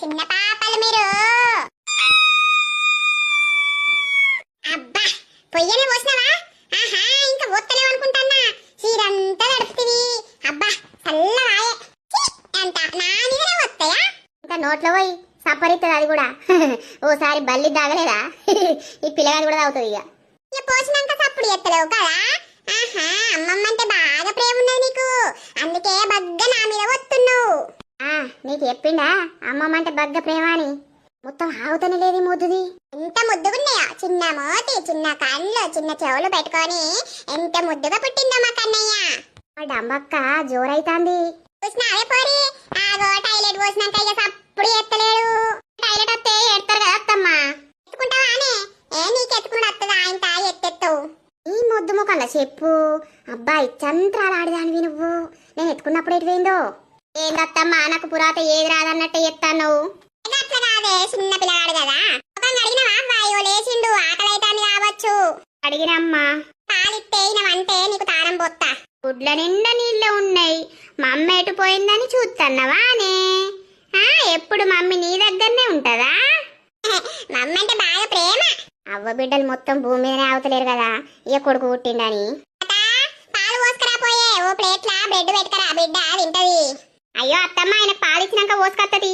చిన్న పాపలు మీరు. అబ్బా పొయ్యనే పోసినావా? ఆహా ఇంకా పోతలేవు అనుకుంటానా. చీరంతా తడుపుతివి. అబ్బా చల్లవాయే అంట నా మీదనే వస్తాయా? ఇంకా నోట్లో పోయి సప్పరిస్తుంది అది కూడా. ఓసారి బల్లి తాగలేదా? ఈ పిల్లగాడు కూడా తాగుతుంది. ఇక పోసినాక సప్పుడు ఎత్తలేవు కదా. ఆహా అమ్మమ్మ అంటే బాగా ప్రేమ ఉన్నది నీకు, అందుకే బగ్గ నా మీద వస్తున్నావు. నీకు చెప్పిండా అమ్మమ్మ అంటే బగ్గ ప్రేమ అని? మొత్తం ఆగుతనే లేదు ముద్దుది. ఎంత ముద్దుగున్నాయో, చిన్న మోతి, చిన్న కళ్ళు, చిన్న చెవులు పెట్టుకొని ఎంత ముద్దుగా పుట్టిందో మా కన్నయ్య. మా డంబక్క జోరైతాంది. చూసినావే పోరి, ఆగో టాయిలెట్ పోసినాక ఇక సప్పుడు ఎత్తలేడు. టాయిలెట్ వస్తే ఎడతారు కదా అత్తమ్మ. ఎత్తుకుంటావా అనే? నీకు ఎత్తుకుని వస్తుందా ఇంత ఎత్తెత్తవు? ఈ ముద్దు ముఖంలో చెప్పు. అబ్బాయి చంత్రాలు ఆడదానివి నువ్వు. నేను ఎత్తుకున్నప్పుడు ఎటు పోయిందో? ఏందత్తమ్మా నాకు పురాత ఏది రాదన్నట్టు ఎత్తాను. అట్లా కాదే, చిన్న పిల్లగాడు కదా. ఒక అడిగినవా అబ్బాయి? లేచిండు, ఆకలి అవుతాంది కావచ్చు. అడిగినమ్మా. పాలిస్తే అంటే నీకు తారం పోత్తా. గుడ్ల నిండా నీళ్ళు ఉన్నాయి. మా అమ్మ ఎటు పోయిందని చూస్తున్నావా అనే? ఎప్పుడు మమ్మీ నీ దగ్గరనే ఉంటదా? మమ్మ అంటే బాగా ప్రేమ. అవ్వ బిడ్డలు మొత్తం భూమి మీదనే ఆగుతలేరు కదా, ఇక కొడుకు పుట్టిండని. పాలు పోసుకరా పోయే, ఓ ప్లేట్లా బ్రెడ్ పెట్టుకరా, బిడ్డ తింటది. అయ్యో అత్తమ్మ ఆయన పాలిచ్చినాక పోసుకొత్తది.